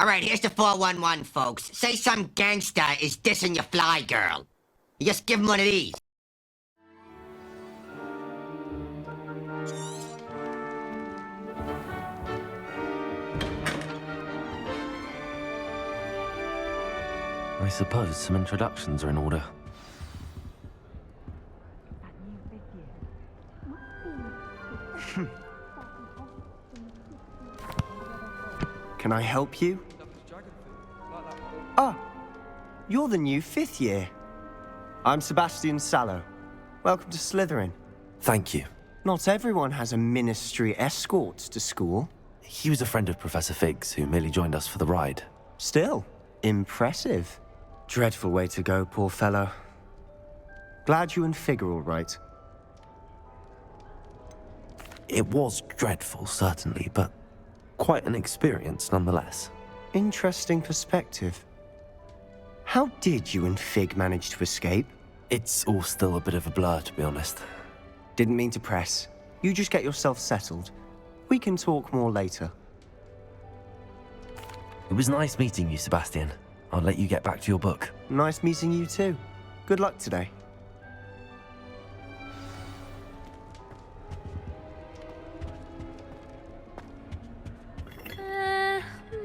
Alright, here's the 411, folks. Say some gangster is dissing your fly girl. You just give him one of these. I suppose some introductions are in order. Can I help you? Ah, you're the new 5th year. I'm Sebastian Sallow. Welcome to Slytherin. Thank you. Not everyone has a ministry escort to school. He was a friend of Professor Fig's who merely joined us for the ride. Still, impressive. Dreadful way to go, poor fellow. Glad you and Fig are all right. It was dreadful, certainly, but quite an experience nonetheless. Interesting perspective. How did you and Fig manage to escape? It's all still a bit of a blur, to be honest. Didn't mean to press. You just get yourself settled. We can talk more later. It was nice meeting you, Sebastian. I'll let you get back to your book. Nice meeting you too. Good luck today.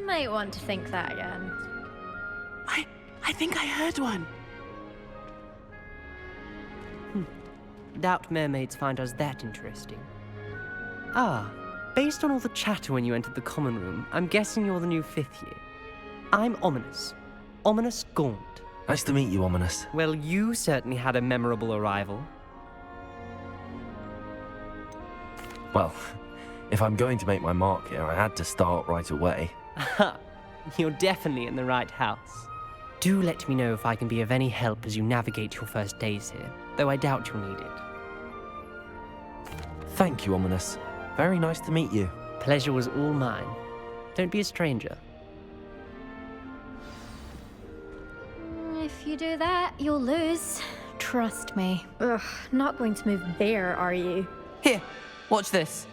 Might want to think that again. I think I heard one. Doubt mermaids find us that interesting. Ah, based on all the chatter when you entered the common room, I'm guessing you're the new 5th year. I'm Ominous. Ominous Gaunt. Nice to meet you, Ominous. Well, you certainly had a memorable arrival. Well, if I'm going to make my mark here, I had to start right away. Aha, you're definitely in the right house. Do let me know if I can be of any help as you navigate your first days here, though I doubt you'll need it. Thank you, Ominous. Very nice to meet you. Pleasure was all mine. Don't be a stranger. If you do that, you'll lose. Trust me. Ugh, not going to move there, are you? Here, watch this.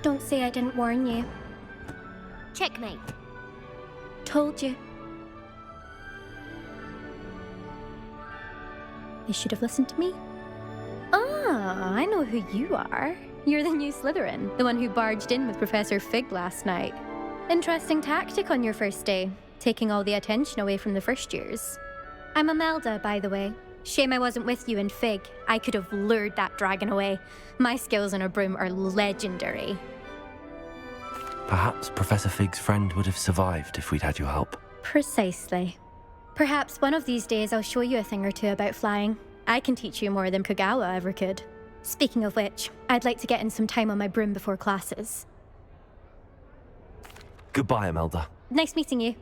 Don't say I didn't warn you. Checkmate. Told you. You should have listened to me. Ah, I know who you are. You're the new Slytherin, the one who barged in with Professor Fig last night. Interesting tactic on your first day, taking all the attention away from the first years. I'm Imelda, by the way. Shame I wasn't with you and Fig. I could have lured that dragon away. My skills on a broom are legendary. Perhaps Professor Fig's friend would have survived if we'd had your help. Precisely. Perhaps one of these days I'll show you a thing or two about flying. I can teach you more than Kogawa ever could. Speaking of which, I'd like to get in some time on my broom before classes. Goodbye, Imelda. Nice meeting you.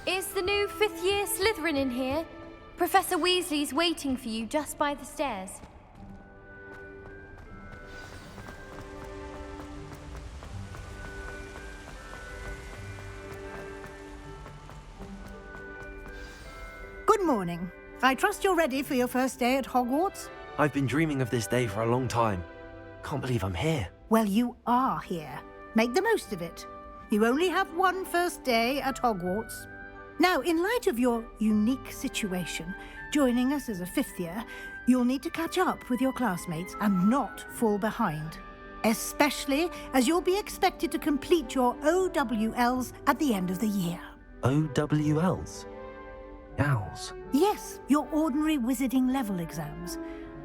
Is the new 5th year Slytherin in here? Professor Weasley's waiting for you just by the stairs. Good morning. I trust you're ready for your first day at Hogwarts? I've been dreaming of this day for a long time. Can't believe I'm here. Well, you are here. Make the most of it. You only have one first day at Hogwarts. Now, in light of your unique situation, joining us as a 5th year, you'll need to catch up with your classmates and not fall behind. Especially as you'll be expected to complete your OWLs at the end of the year. OWLs? Owls? Yes, your ordinary wizarding level exams.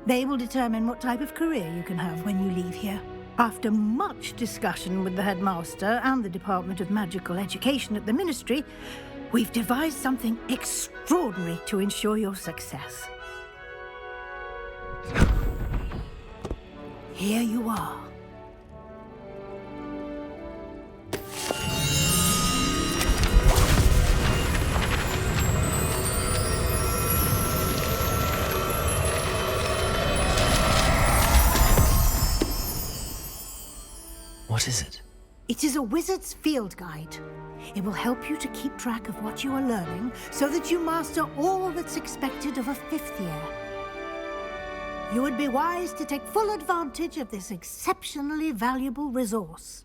They will determine what type of career you can have when you leave here. After much discussion with the headmaster and the Department of Magical Education at the Ministry, we've devised something extraordinary to ensure your success. Here you are. What is it? It is a wizard's field guide. It will help you to keep track of what you are learning so that you master all that's expected of a 5th year. You would be wise to take full advantage of this exceptionally valuable resource.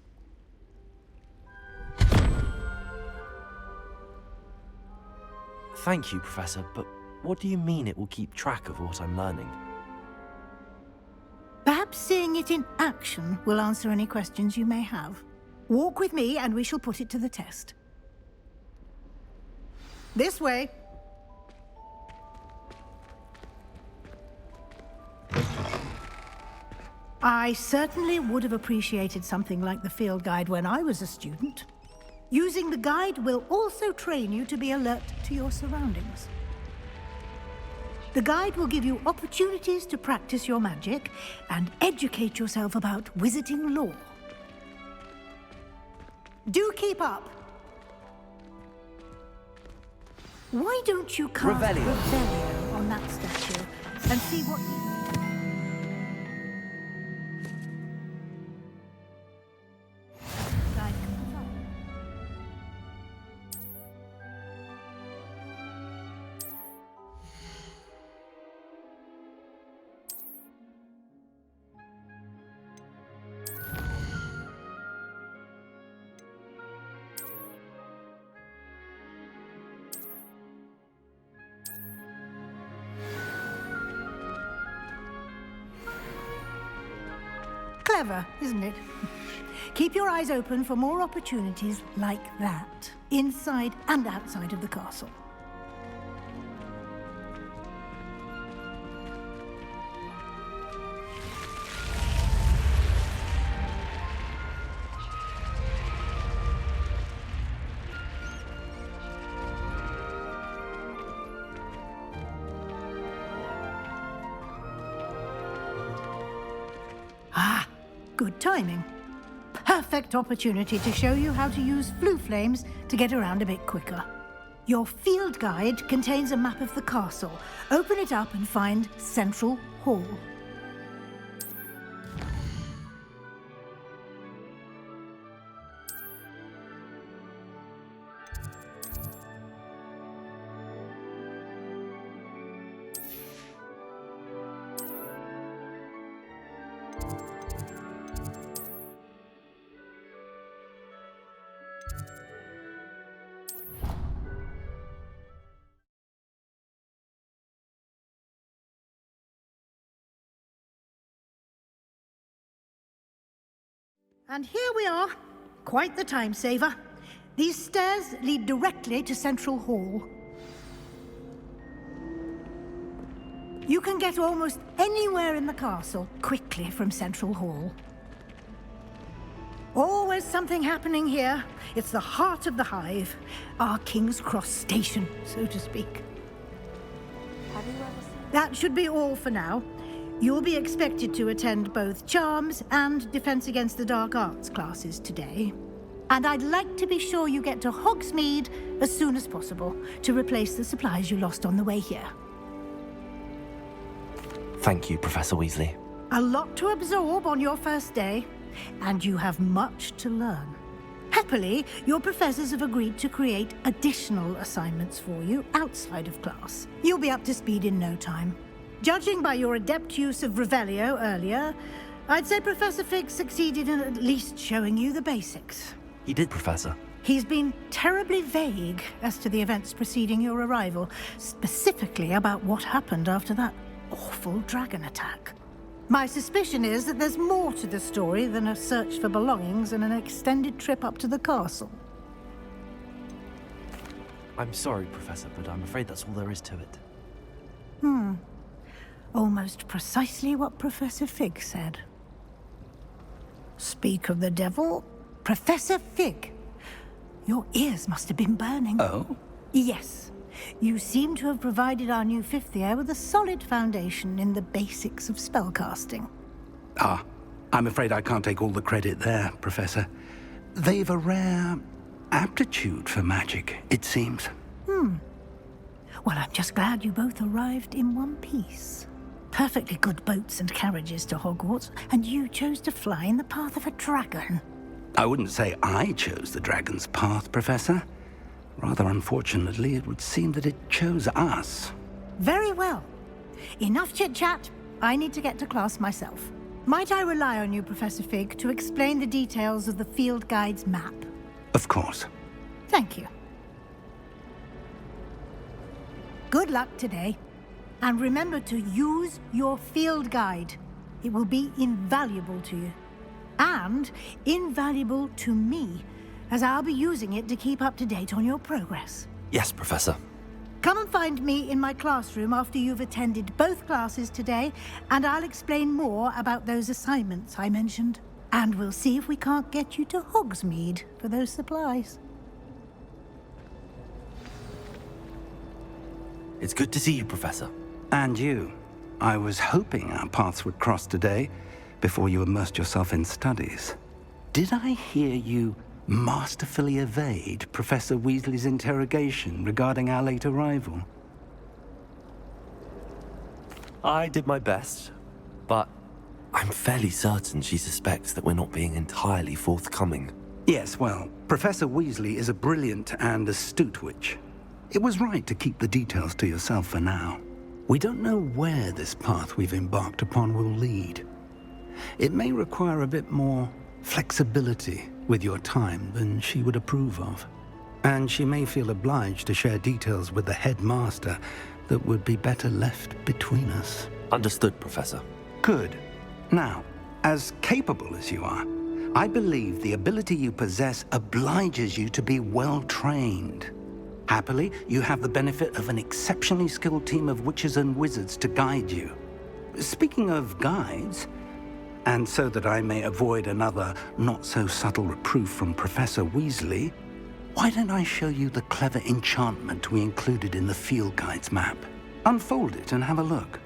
Thank you, Professor, but what do you mean it will keep track of what I'm learning? Perhaps seeing it in action will answer any questions you may have. Walk with me and we shall put it to the test. This way. I certainly would have appreciated something like the field guide when I was a student. Using the guide will also train you to be alert to your surroundings. The guide will give you opportunities to practice your magic and educate yourself about wizarding lore. Do keep up. Why don't you cast Revelio on that statue and see what you... Guide confirmed. Clever, isn't it? Keep your eyes open for more opportunities like that, inside and outside of the castle. Ah, good timing. Perfect opportunity to show you how to use flue flames to get around a bit quicker. Your field guide contains a map of the castle. Open it up and find Central Hall. And here we are. Quite the time saver. These stairs lead directly to Central Hall. You can get almost anywhere in the castle quickly from Central Hall. Always something happening here. It's the heart of the hive. Our King's Cross station, so to speak. That should be all for now. You'll be expected to attend both Charms and Defense Against the Dark Arts classes today. And I'd like to be sure you get to Hogsmeade as soon as possible to replace the supplies you lost on the way here. Thank you, Professor Weasley. A lot to absorb on your first day, and you have much to learn. Happily, your professors have agreed to create additional assignments for you outside of class. You'll be up to speed in no time. Judging by your adept use of Revelio earlier, I'd say Professor Fig succeeded in at least showing you the basics. He did, Professor. He's been terribly vague as to the events preceding your arrival, specifically about what happened after that awful dragon attack. My suspicion is that there's more to the story than a search for belongings and an extended trip up to the castle. I'm sorry, Professor, but I'm afraid that's all there is to it. Almost precisely what Professor Fig said. Speak of the devil, Professor Fig. Your ears must have been burning. Oh? Yes. You seem to have provided our new fifth year with a solid foundation in the basics of spellcasting. Ah, I'm afraid I can't take all the credit there, Professor. They've a rare aptitude for magic, it seems. Well, I'm just glad you both arrived in one piece. Perfectly good boats and carriages to Hogwarts, and you chose to fly in the path of a dragon. I wouldn't say I chose the dragon's path, Professor. Rather unfortunately, it would seem that it chose us. Very well. Enough chit-chat. I need to get to class myself. Might I rely on you, Professor Fig, to explain the details of the field guide's map? Of course. Thank you. Good luck today. And remember to use your field guide. It will be invaluable to you. And invaluable to me, as I'll be using it to keep up to date on your progress. Yes, Professor. Come and find me in my classroom after you've attended both classes today, and I'll explain more about those assignments I mentioned. And we'll see if we can't get you to Hogsmeade for those supplies. It's good to see you, Professor. And you. I was hoping our paths would cross today before you immersed yourself in studies. Did I hear you masterfully evade Professor Weasley's interrogation regarding our late arrival? I did my best, but I'm fairly certain she suspects that we're not being entirely forthcoming. Yes, well, Professor Weasley is a brilliant and astute witch. It was right to keep the details to yourself for now. We don't know where this path we've embarked upon will lead. It may require a bit more flexibility with your time than she would approve of. And she may feel obliged to share details with the headmaster that would be better left between us. Understood, Professor. Good. Now, as capable as you are, I believe the ability you possess obliges you to be well-trained. Happily, you have the benefit of an exceptionally skilled team of witches and wizards to guide you. Speaking of guides, and so that I may avoid another not-so-subtle reproof from Professor Weasley, why don't I show you the clever enchantment we included in the field guide's map? Unfold it and have a look.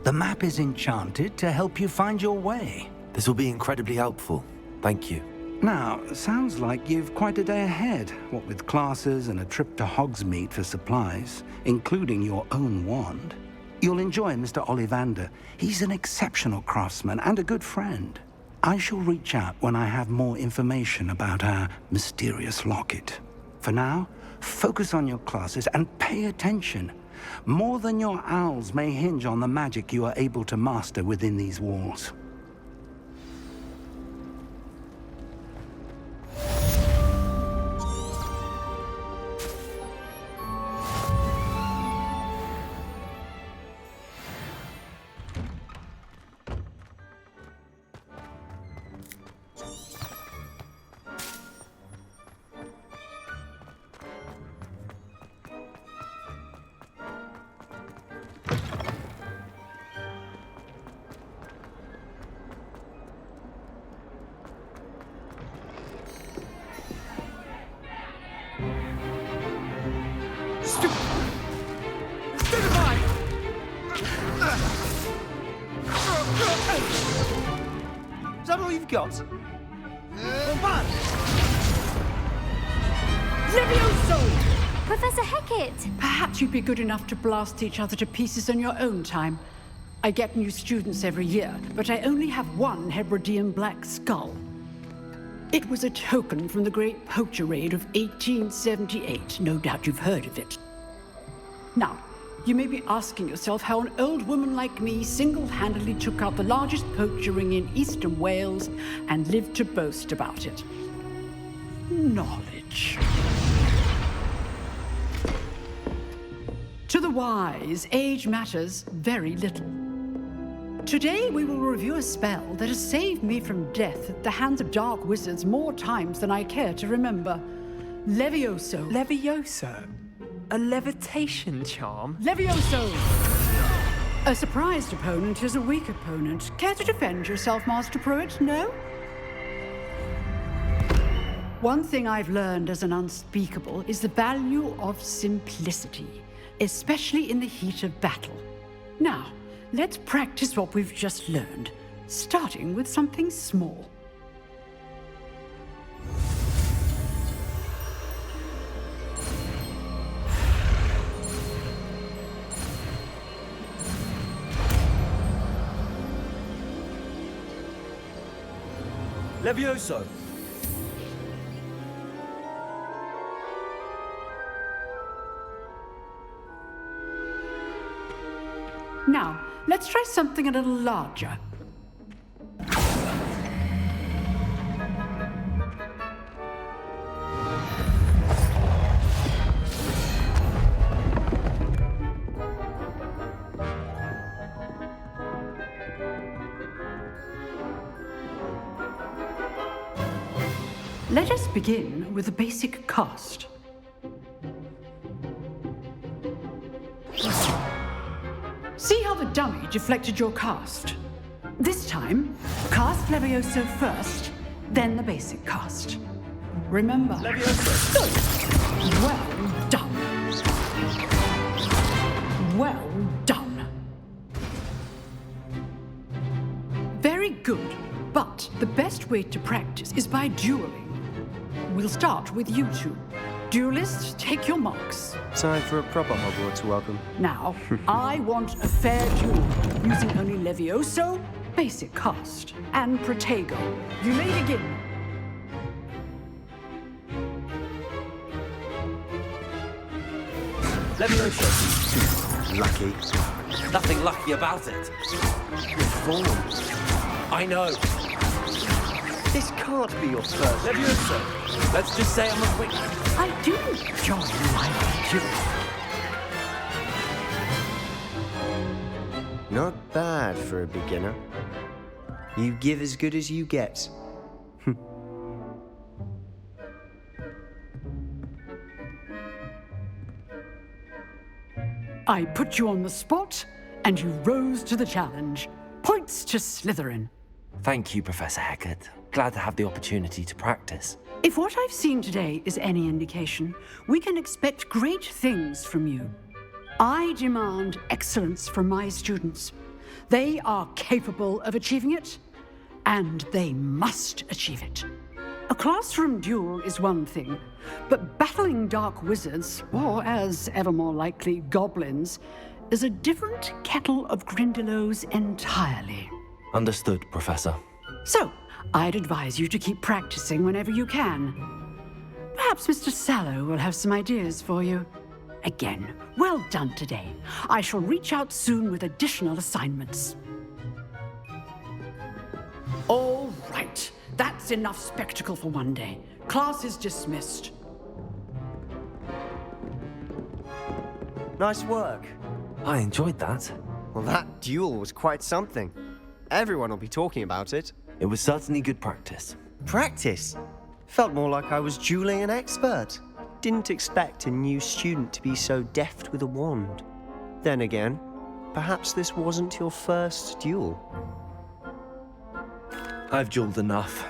The map is enchanted to help you find your way. This will be incredibly helpful. Thank you. Now, sounds like you've quite a day ahead, what with classes and a trip to Hogsmeade for supplies, including your own wand. You'll enjoy Mr. Ollivander. He's an exceptional craftsman and a good friend. I shall reach out when I have more information about our mysterious locket. For now, focus on your classes and pay attention. More than your owls may hinge on the magic you are able to master within these walls. Is that all you've got? Levioso! Professor Hecat! Perhaps you'd be good enough to blast each other to pieces in your own time. I get new students every year, but I only have one Hebridean black skull. It was a token from the Great Poacher Raid of 1878. No doubt you've heard of it. Now, you may be asking yourself how an old woman like me single-handedly took out the largest poacher ring in eastern Wales and lived to boast about it. Knowledge. To the wise, age matters very little. Today we will review a spell that has saved me from death at the hands of dark wizards more times than I care to remember. Levioso. Levioso? A levitation charm? Levioso! A surprised opponent is a weak opponent. Care to defend yourself, Master Pruitt? No? One thing I've learned as an unspeakable is the value of simplicity, especially in the heat of battle. Now, let's practice what we've just learned, starting with something small. Levioso! Now, let's try something a little larger. Let us begin with the basic cast. See how the dummy deflected your cast? This time, cast Levioso first, then the basic cast. Remember. Levioso. Good. Well done. Well done. Very good, but the best way to practice is by dueling. We'll start with you two. Duelists, take your marks. Time for a proper Hogwarts welcome. Now, I want a fair duel, using only Levioso, basic cast, and Protego. You may begin. Levioso. Lucky. Nothing lucky about it. Reform. I know. This can't be your first. Levioso. Let's just say I'm a quick... I do enjoy my duel. Not bad for a beginner. You give as good as you get. I put you on the spot, and you rose to the challenge. Points to Slytherin. Thank you, Professor Hecat. Glad to have the opportunity to practice. If what I've seen today is any indication, we can expect great things from you. I demand excellence from my students. They are capable of achieving it, and they must achieve it. A classroom duel is one thing, but battling dark wizards, or as ever more likely, goblins, is a different kettle of Grindylows entirely. Understood, Professor. So, I'd advise you to keep practicing whenever you can. Perhaps Mr. Sallow will have some ideas for you. Again, well done today. I shall reach out soon with additional assignments. All right, that's enough spectacle for one day. Class is dismissed. Nice work. I enjoyed that. Well, that duel was quite something. Everyone will be talking about it. It was certainly good practice. Practice? Felt more like I was dueling an expert. Didn't expect a new student to be so deft with a wand. Then again, perhaps this wasn't your first duel. I've dueled enough.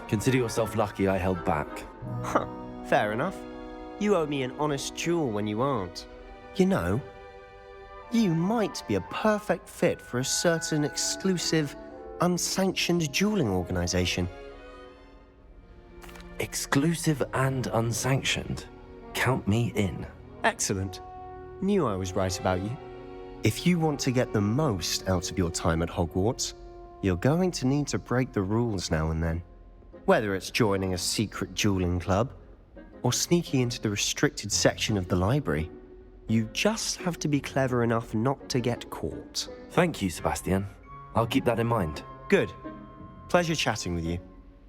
Consider yourself lucky I held back. Huh, fair enough. You owe me an honest duel when you aren't. You know, you might be a perfect fit for a certain exclusive, unsanctioned dueling organization. Exclusive and unsanctioned. Count me in. Excellent. Knew I was right about you. If you want to get the most out of your time at Hogwarts, you're going to need to break the rules now and then. Whether it's joining a secret dueling club, or sneaking into the restricted section of the library, you just have to be clever enough not to get caught. Thank you, Sebastian. I'll keep that in mind. Good. Pleasure chatting with you.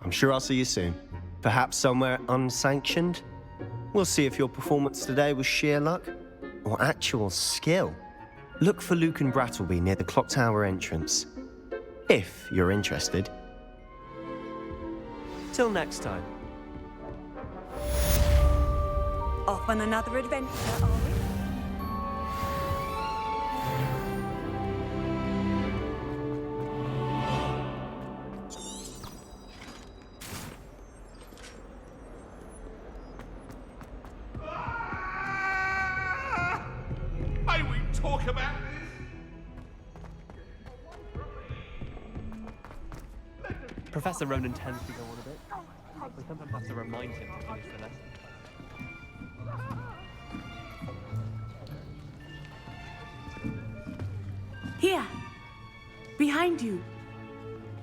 I'm sure I'll see you soon. Perhaps somewhere unsanctioned? We'll see if your performance today was sheer luck or actual skill. Look for Luke and Brattleby near the clock tower entrance. If you're interested. Till next time. Off on another adventure, are we? May we talk about this? Professor Ronan tends to go on a bit. We sometimes have to remind him to finish the lesson. Here, behind you.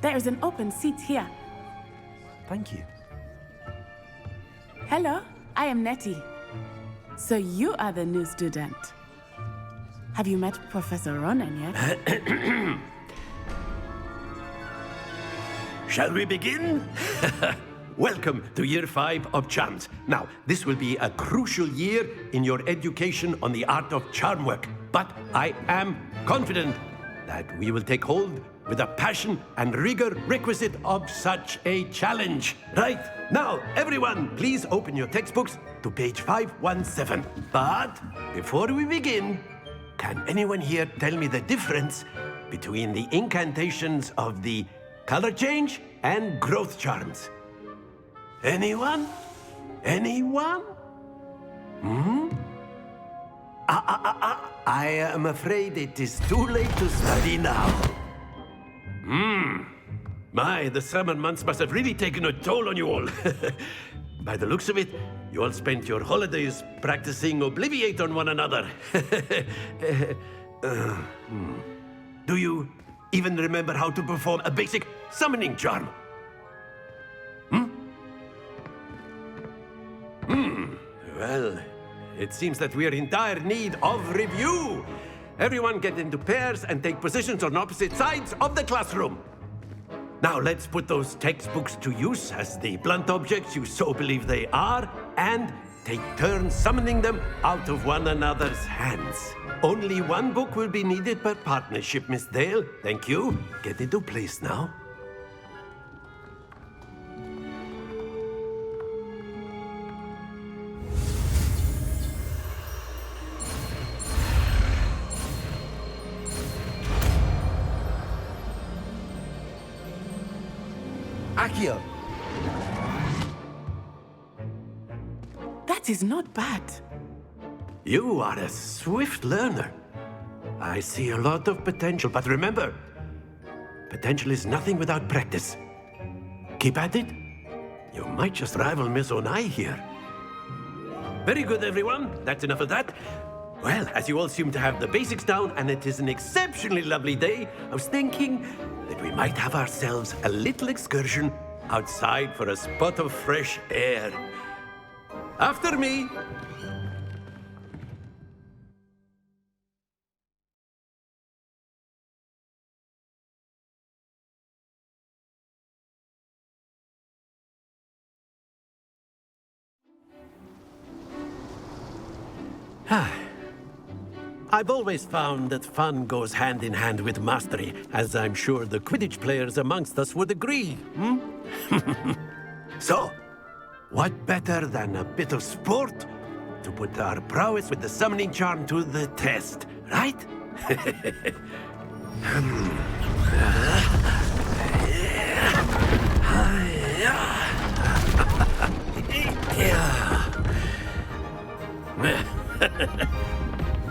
There is an open seat here. Thank you. Hello, I am Nettie. So you are the new student. Have you met Professor Ronan yet? Shall we begin? Welcome to Year 5 of Charms. Now, this will be a crucial year in your education on the art of charm work, but I am confident that we will take hold with the passion and rigor requisite of such a challenge. Right, now, everyone, please open your textbooks to page 517. But before we begin, can anyone here tell me the difference between the incantations of the color change and growth charms? Anyone? Anyone? I am afraid it is too late to study now. My, the summer months must have really taken a toll on you all. By the looks of it, you all spent your holidays practicing Obliviate on one another. Do you even remember how to perform a basic summoning charm? Well, it seems that we are in dire need of review. Everyone get into pairs and take positions on opposite sides of the classroom. Now let's put those textbooks to use as the blunt objects you so believe they are, and take turns summoning them out of one another's hands. Only one book will be needed per partnership, Miss Dale. Thank you. Get into place now. Accio. That is not bad. You are a swift learner. I see a lot of potential, but remember, potential is nothing without practice. Keep at it. You might just rival Miss Onai here. Very good, everyone. That's enough of that. Well, as you all seem to have the basics down, and it is an exceptionally lovely day, I was thinking that we might have ourselves a little excursion outside for a spot of fresh air. After me. I've always found that fun goes hand in hand with mastery, as I'm sure the Quidditch players amongst us would agree. So, what better than a bit of sport to put our prowess with the summoning charm to the test, right?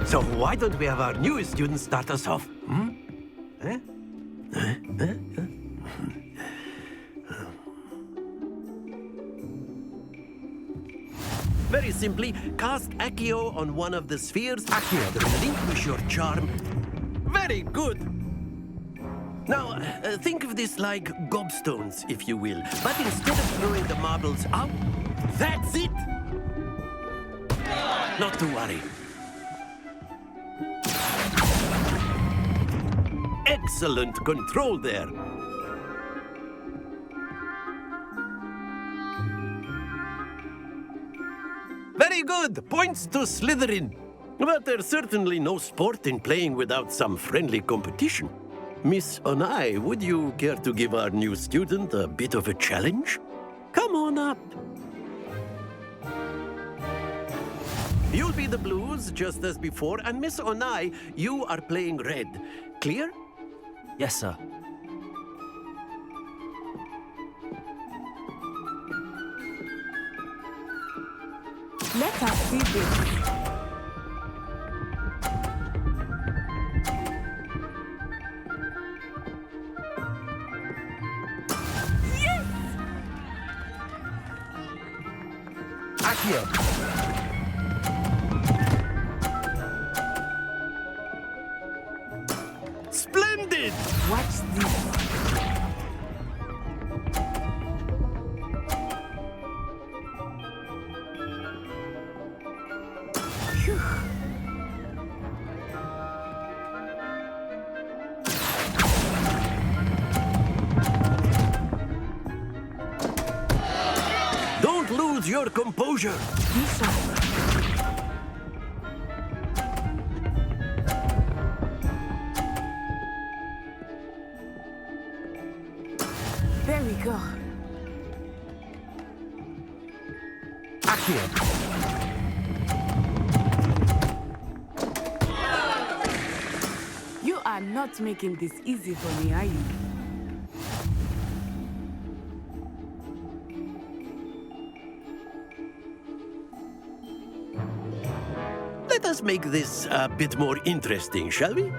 So why don't we have our newest student start us off? Very simply, cast Accio on one of the spheres. Accio, relinquish your charm. Very good. Now, think of this like gobstones, if you will. But instead of throwing the marbles out, that's it! Not to worry. Excellent control there. Very good. Points to Slytherin. But there's certainly no sport in playing without some friendly competition. Miss Onai, would you care to give our new student a bit of a challenge? Come on up. You'll be the blues, just as before, and Miss Onai, you are playing red. Clear? Yes, sir. Let us see this. Accio. Splendid! Watch this. Hold your composure. Be sharp. There we go. Accio. You are not making this easy for me, are you? Let us make this a bit more interesting, shall we?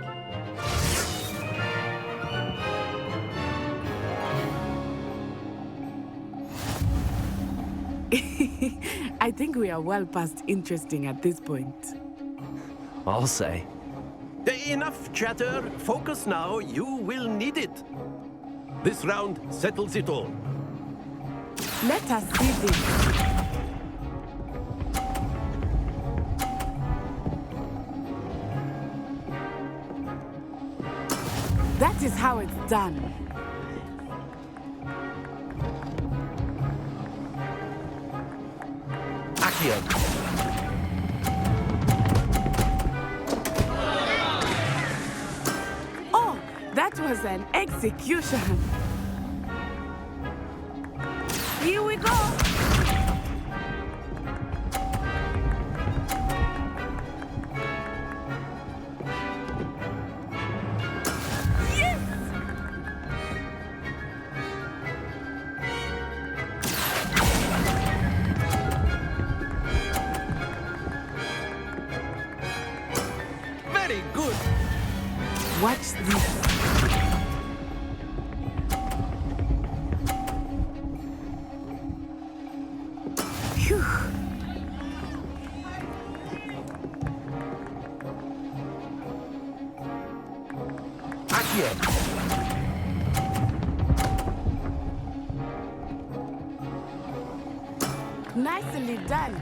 I think we are well past interesting at this point. I'll say. Enough chatter. Focus now. You will need it. This round settles it all. Let us see this. That is how it's done. Accio. Oh, that was an execution. Here we go. Yes! Very good. Watch this. Phew. Accio. Nicely done.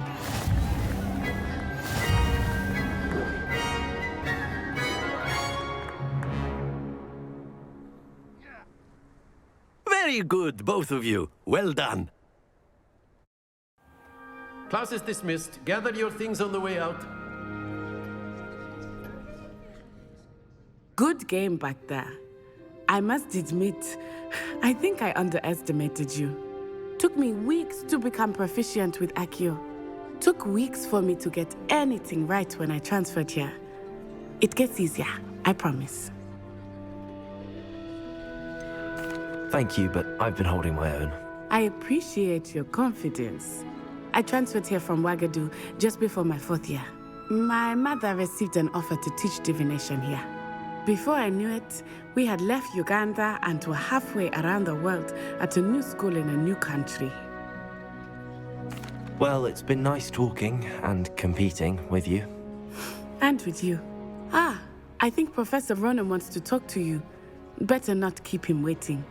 Very good, both of you. Well done. Class is dismissed. Gather your things on the way out. Good game back there. I must admit, I think I underestimated you. Took me weeks to become proficient with Accio. Took weeks for me to get anything right when I transferred here. It gets easier, I promise. Thank you, but I've been holding my own. I appreciate your confidence. I transferred here from Wagadu just before my 4th year. My mother received an offer to teach divination here. Before I knew it, we had left Uganda and were halfway around the world at a new school in a new country. Well, it's been nice talking and competing with you. And with you. Ah, I think Professor Ronan wants to talk to you. Better not keep him waiting.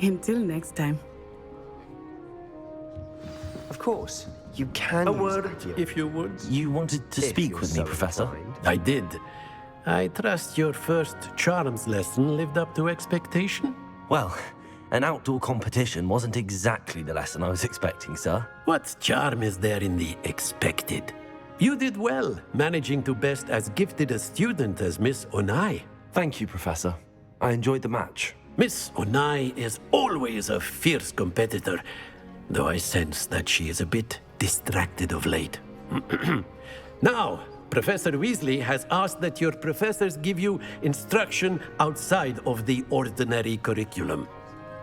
Until next time. Of course, you can A use word, Accio. if you would. You wanted to If speak you're with me, so Professor? inclined. I did. I trust your first charms lesson lived up to expectation? Well, an outdoor competition wasn't exactly the lesson I was expecting, sir. What charm is there in the expected? You did well, managing to best as gifted a student as Miss Onai. Thank you, Professor. I enjoyed the match. Miss Onai is always a fierce competitor, though I sense that she is a bit distracted of late. Now, Professor Weasley has asked that your professors give you instruction outside of the ordinary curriculum.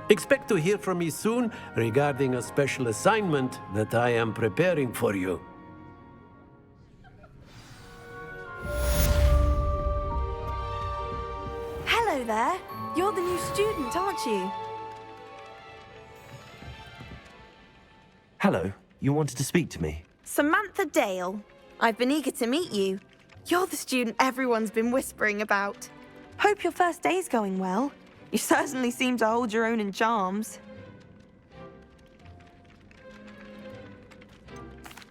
Expect to hear from me soon regarding a special assignment that I am preparing for you. Hello there. You're the new student, aren't you? Hello, you wanted to speak to me? Samantha Dale. I've been eager to meet you. You're the student everyone's been whispering about. Hope your first day's going well. You certainly seem to hold your own in charms.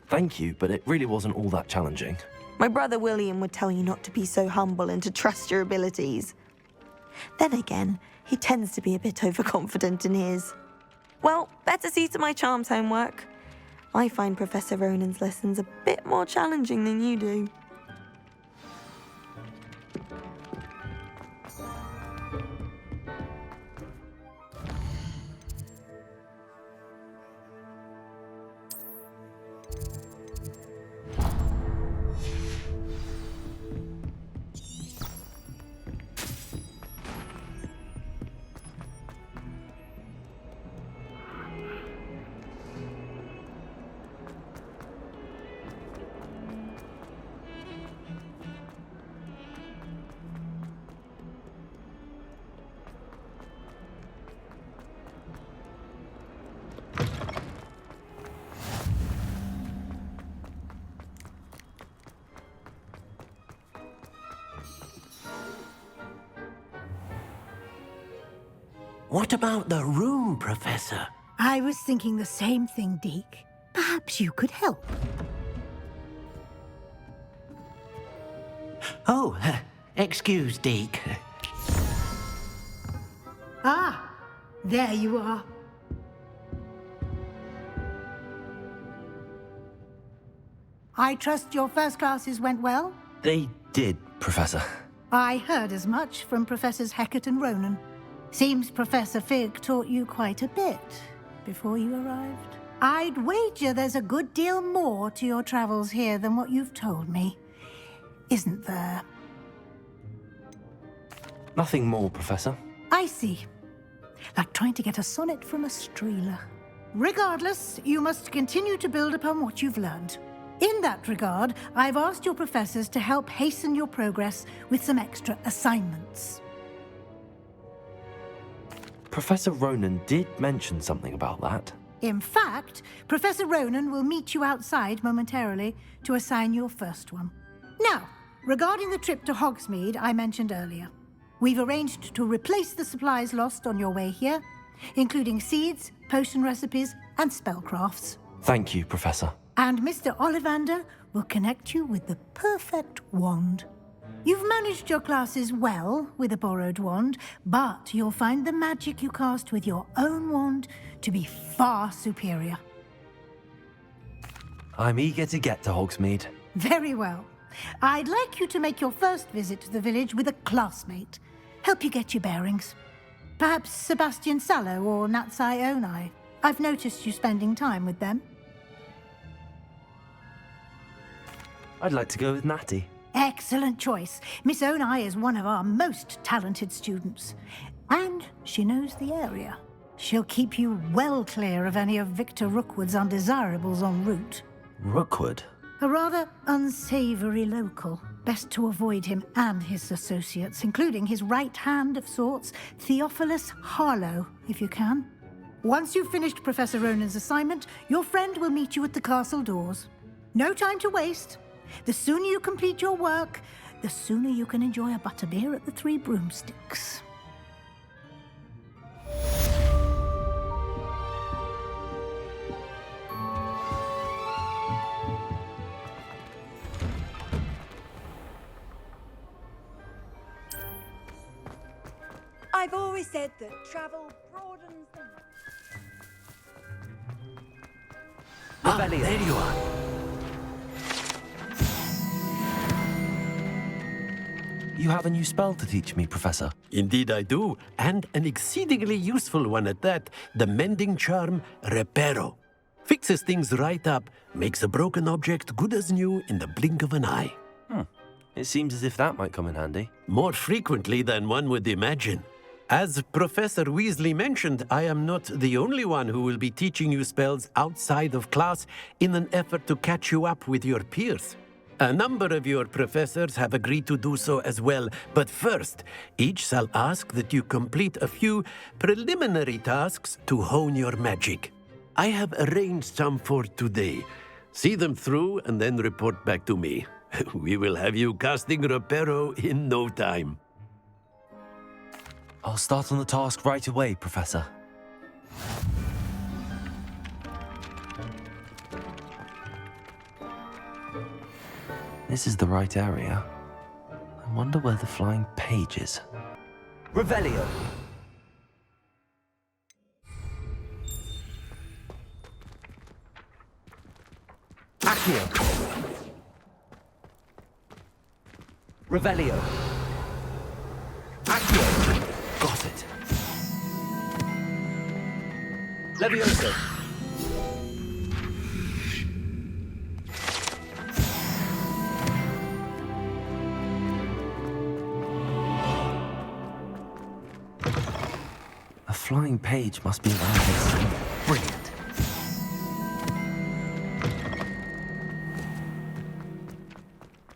Thank you, but it really wasn't all that challenging. My brother William would tell you not to be so humble and to trust your abilities. Then again, he tends to be a bit overconfident in his. Well, better see to my charms homework. I find Professor Ronan's lessons a bit more challenging than you do. What about the room, Professor? I was thinking the same thing, Deke. Perhaps you could help. Oh, excuse, Deke. Ah, there you are. I trust your first classes went well? They did, Professor. I heard as much from Professors Hecat and Ronan. Seems Professor Fig taught you quite a bit before you arrived. I'd wager there's a good deal more to your travels here than what you've told me. Isn't there? Nothing more, Professor. I see. Like trying to get a sonnet from a streeler. Regardless, you must continue to build upon what you've learned. In that regard, I've asked your professors to help hasten your progress with some extra assignments. Professor Ronan did mention something about that. In fact, Professor Ronan will meet you outside momentarily to assign your first one. Now, regarding the trip to Hogsmeade I mentioned earlier, we've arranged to replace the supplies lost on your way here, including seeds, potion recipes, and spellcrafts. Thank you, Professor. And Mr. Ollivander will connect you with the perfect wand. You've managed your classes well with a borrowed wand, but you'll find the magic you cast with your own wand to be far superior. I'm eager to get to Hogsmeade. Very well. I'd like you to make your first visit to the village with a classmate. Help you get your bearings. Perhaps Sebastian Sallow or Natsai Onai. I've noticed you spending time with them. I'd like to go with Natty. Excellent choice. Miss Onai is one of our most talented students. And she knows the area. She'll keep you well clear of any of Victor Rookwood's undesirables en route. Rookwood? A rather unsavory local. Best to avoid him and his associates, including his right hand of sorts, Theophilus Harlow, if you can. Once you've finished Professor Ronan's assignment, your friend will meet you at the castle doors. No time to waste. The sooner you complete your work, the sooner you can enjoy a butterbeer at the Three Broomsticks. I've always said that travel broadens the... There you are. You have a new spell to teach me, Professor. Indeed I do, and an exceedingly useful one at that. The mending charm, Reparo. Fixes things right up, makes a broken object good as new in the blink of an eye. It seems as if that might come in handy. More frequently than one would imagine. As Professor Weasley mentioned, I am not the only one who will be teaching you spells outside of class in an effort to catch you up with your peers. A number of your professors have agreed to do so as well, but first, each shall ask that you complete a few preliminary tasks to hone your magic. I have arranged some for today. See them through and then report back to me. We will have you casting Reparo in no time. I'll start on the task right away, Professor. This is the right area. I wonder where the flying page is. Revelio. Accio. Revelio. Accio. Got it. Levioso. A flying page must be around this. Brilliant.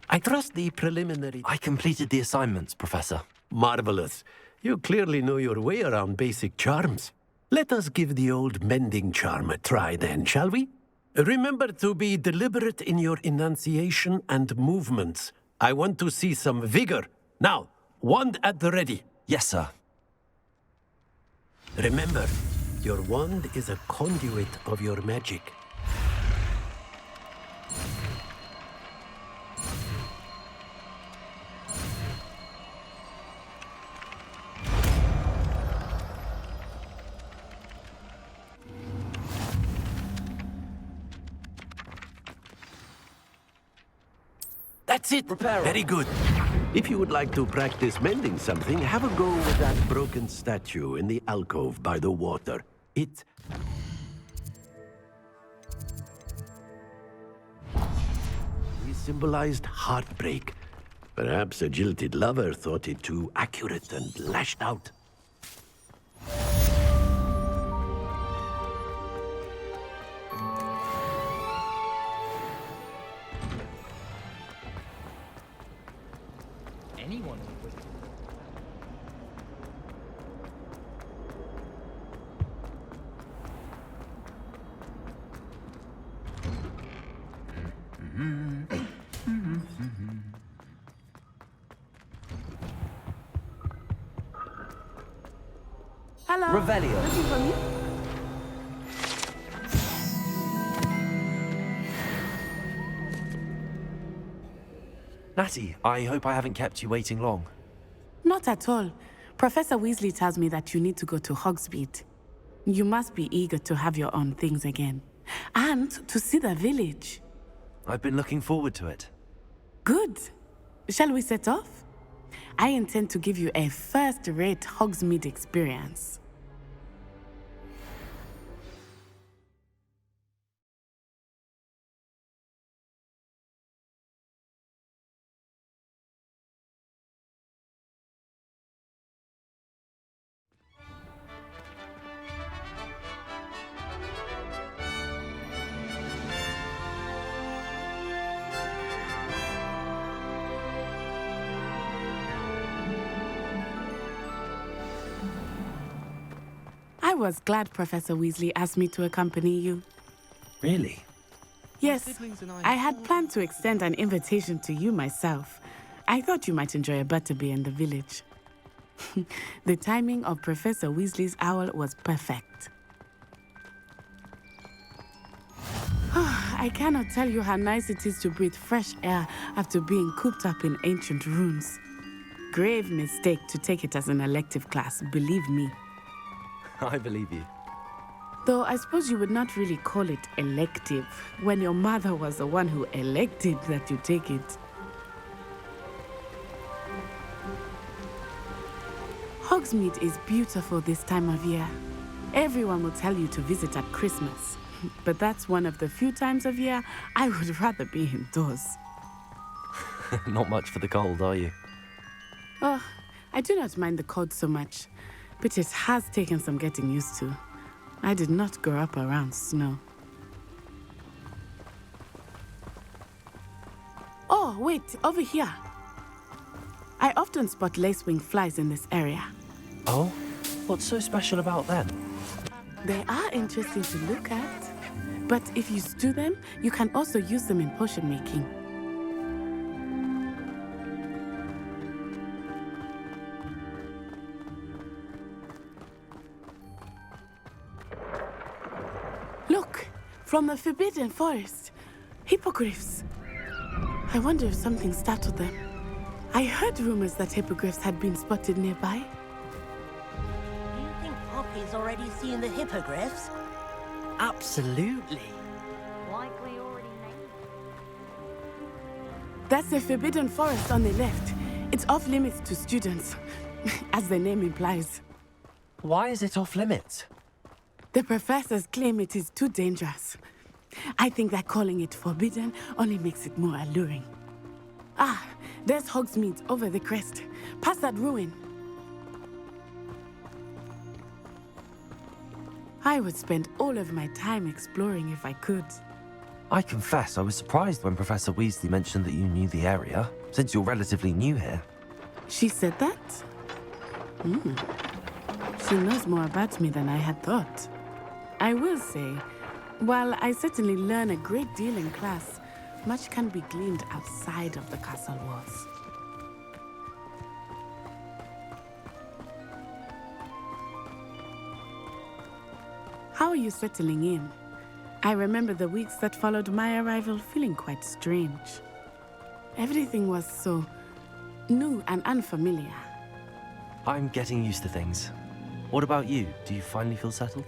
I trust the preliminary... I completed the assignments, Professor. Marvelous. You clearly know your way around basic charms. Let us give the old mending charm a try then, shall we? Remember to be deliberate in your enunciation and movements. I want to see some vigor. Now, wand at the ready. Yes, sir. Remember, your wand is a conduit of your magic. That's it. Reparo. Very good. If you would like to practice mending something, have a go with that broken statue in the alcove by the water. It symbolized heartbreak. Perhaps a jilted lover thought it too accurate and lashed out. Anyone would. Hello. Revelio. Looking for me? Natty, I hope I haven't kept you waiting long. Not at all. Professor Weasley tells me that you need to go to Hogsmeade. You must be eager to have your own things again. And to see the village. I've been looking forward to it. Good. Shall we set off? I intend to give you a first-rate Hogsmeade experience. I was glad Professor Weasley asked me to accompany you. Really? Yes, I had planned to extend an invitation to you myself. I thought you might enjoy a butterbeer in the village. The timing of Professor Weasley's owl was perfect. I cannot tell you how nice it is to breathe fresh air after being cooped up in ancient rooms. Grave mistake to take it as an elective class, believe me. I believe you. Though I suppose you would not really call it elective when your mother was the one who elected that you take it. Hogsmeade is beautiful this time of year. Everyone will tell you to visit at Christmas. But that's one of the few times of year I would rather be indoors. Not much for the cold, are you? Oh, I do not mind the cold so much, but it has taken some getting used to. I did not grow up around snow. Oh, wait, over here. I often spot lacewing flies in this area. Oh? What's so special about them? They are interesting to look at. But if you stew them, you can also use them in potion making. Look, from the Forbidden Forest. Hippogriffs. I wonder if something startled them. I heard rumors that hippogriffs had been spotted nearby. Do you think Poppy's already seen the hippogriffs? Absolutely. Likely already named. That's the Forbidden Forest on the left. It's off limits to students, as the name implies. Why is it off limits? The professors claim it is too dangerous. I think that calling it forbidden only makes it more alluring. Ah, there's Hogsmeade over the crest, past that ruin. I would spend all of my time exploring if I could. I confess I was surprised when Professor Weasley mentioned that you knew the area, since you're relatively new here. She said that? She knows more about me than I had thought. I will say, while I certainly learn a great deal in class, much can be gleaned outside of the castle walls. How are you settling in? I remember the weeks that followed my arrival feeling quite strange. Everything was so new and unfamiliar. I'm getting used to things. What about you? Do you finally feel settled?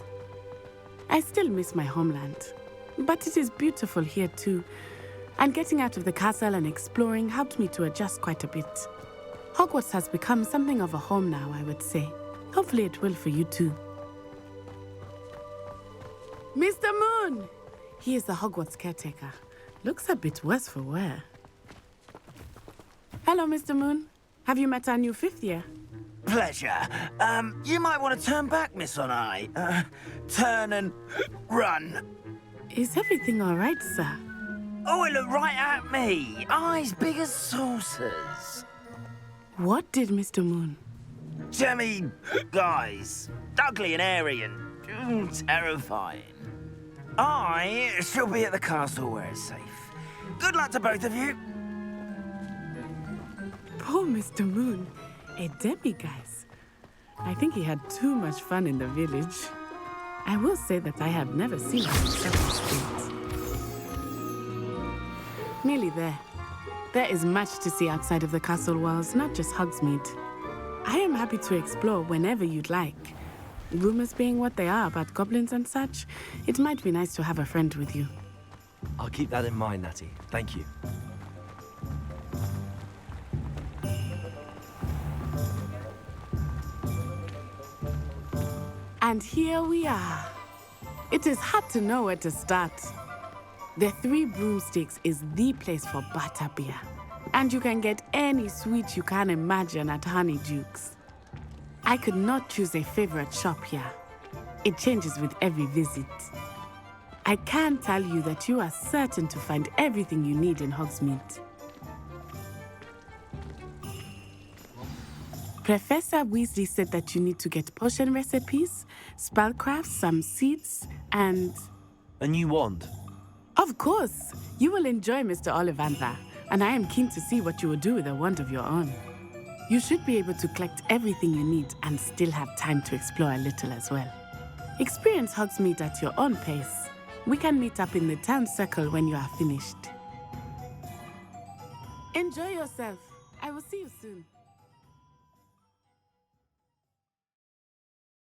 I still miss my homeland, but it is beautiful here too. And getting out of the castle and exploring helped me to adjust quite a bit. Hogwarts has become something of a home now, I would say. Hopefully it will for you too. Mr. Moon! He is the Hogwarts caretaker. Looks a bit worse for wear. Hello, Mr. Moon. Have you met our new 5th year? Pleasure. You might want to turn back, Miss Onai. Turn and run. Is everything all right, sir? Oh, it looked right at me. Eyes big as saucers. What did Mr. Moon? Jemmy, guys. Ugly and airy and terrifying. I shall be at the castle where it's safe. Good luck to both of you. Poor Mr. Moon. A demiguise. I think he had too much fun in the village. I will say that I have never seen him in such a state. Nearly there. There is much to see outside of the castle walls, not just Hogsmeade. I am happy to explore whenever you'd like. Rumors being what they are about goblins and such, it might be nice to have a friend with you. I'll keep that in mind, Natty. Thank you. And here we are. It is hard to know where to start. The Three Broomsticks is the place for butterbeer. And you can get any sweet you can imagine at Honeyduke's. I could not choose a favorite shop here. It changes with every visit. I can tell you that you are certain to find everything you need in Hogsmeade. Professor Weasley said that you need to get potion recipes, spellcrafts, some seeds, and... A new wand? Of course! You will enjoy Mr. Ollivander, and I am keen to see what you will do with a wand of your own. You should be able to collect everything you need and still have time to explore a little as well. Experience Hogsmeade at your own pace. We can meet up in the town circle when you are finished. Enjoy yourself. I will see you soon.